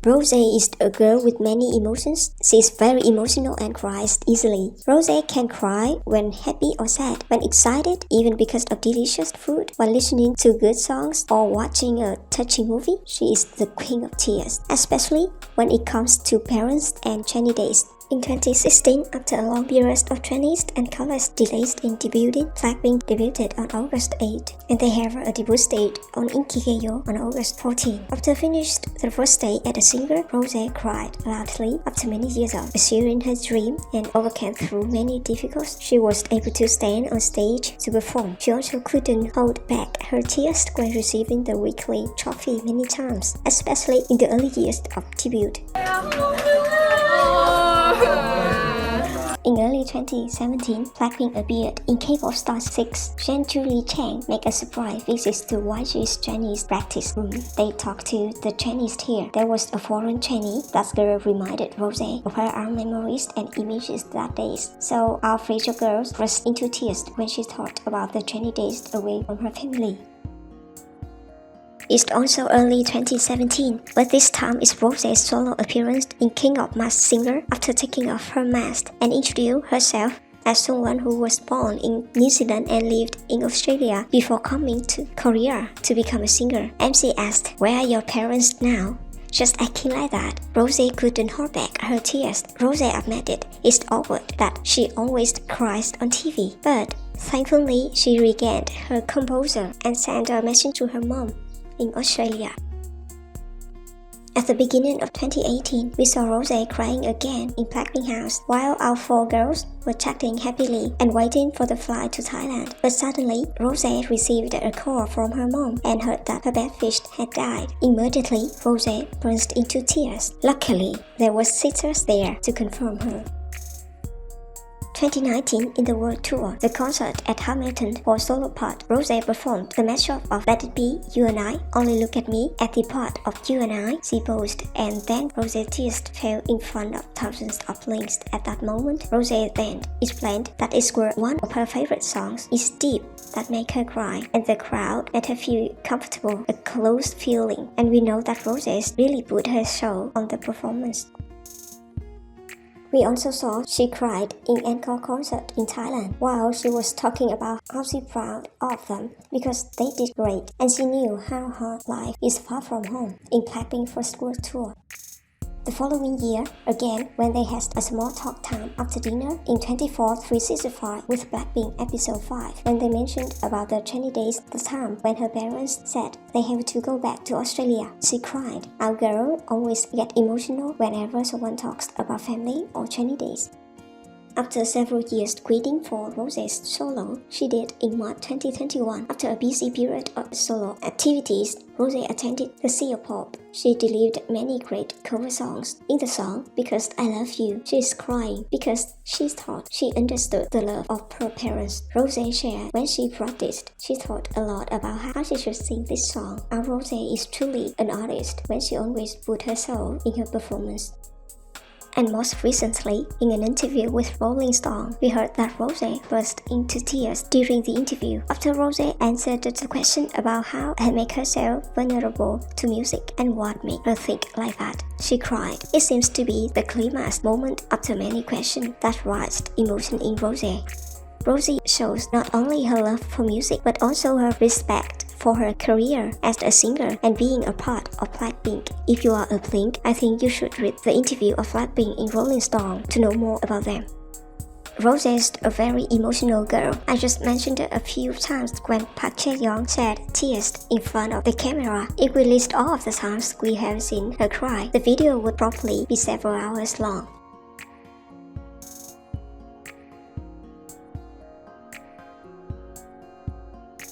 Rosé is a girl with many emotions. She is very emotional and cries easily. Rosé can cry when happy or sad, when excited, even because of delicious food, while listening to good songs or watching a touching movie. She is the queen of tears, especially when it comes to parents and trainee days. In 2016, after a long period of trainees and college delays in debuting, Blackpink debuted on August 8, and they have a debut stage on Inkigayo on August 14. After finished the first day as a singer, Rosé cried loudly after many years of pursuing her dream and overcame through many difficulties. She was able to stand on stage to perform. She also couldn't hold back her tears when receiving the weekly trophy many times, especially in the early years of debut. In early 2017, Blackpink appeared in K-pop Star 6. Julie Chang made a surprise visit to YG's trainees practice room. They talked to the trainees here. There was a foreign trainee. That girl reminded Rosé of her own memories and images that days. So our Fragile girls burst into tears when she thought about the trainee days away from her family. It's also early 2017, but this time it's Rosé's solo appearance in King of Masked Singer after taking off her mask and introduced herself as someone who was born in New Zealand and lived in Australia before coming to Korea to become a singer. MC asked, "Where are your parents now?" Just acting like that, Rosé couldn't hold back her tears. Rosé admitted it's awkward that she always cries on TV, but thankfully she regained her composure and sent a message to her mom in Australia. At the beginning of 2018, we saw Rosé crying again in Blackpink house while our 4 girls were chatting happily and waiting for the flight to Thailand. But suddenly, Rosé received a call from her mom and heard that her babyfish had died. Immediately, Rosé burst into tears. Luckily, there were sisters there to confirm her. 2019, in the World Tour, the concert at Hamilton for solo part, Rosé performed the mashup of Let It Be, You and I, Only Look at Me. At the part of You and I, she posed, and then Rosé's tears fell in front of thousands of links. At that moment, Rosé then explained that it was one of her favorite songs. It's deep that made her cry, and the crowd made her feel comfortable, a close feeling, and we know that Rosé really put her soul on the performance. We also saw she cried in encore concert in Thailand while she was talking about how she's proud of them because they did great and she knew how hard life is far from home in Blackpink's first world tour. The following year, again, when they had a small talk time after dinner in 24/365 with Blackpink episode 5, when they mentioned about the trainee days, the time when her parents said they have to go back to Australia, she cried. Our girl always get emotional whenever someone talks about family or trainee days. After several years quitting for Rosé's solo, she did in March 2021. After a busy period of solo activities, Rosé attended the Sea of Pop. She delivered many great cover songs. In the song, Because I Love You, she is crying because she thought she understood the love of her parents. Rosé shared when she practiced, she thought a lot about how she should sing this song. Our Rosé is truly an artist when she always put her soul in her performance. And most recently, in an interview with Rolling Stone, we heard that Rosé burst into tears during the interview. After Rosé answered the question about how it made herself vulnerable to music and what made her think like that, she cried. It seems to be the climax moment after many questions that raised emotion in Rosé. Rosé shows not only her love for music, but also her respect for her career as a singer and being a part of Blackpink. If you are a Blink, I think you should read the interview of Blackpink in Rolling Stone to know more about them. Rosé is a very emotional girl. I just mentioned it a few times when Park Chae-young shed tears in front of the camera. If we list all of the times we have seen her cry, the video would probably be several hours long.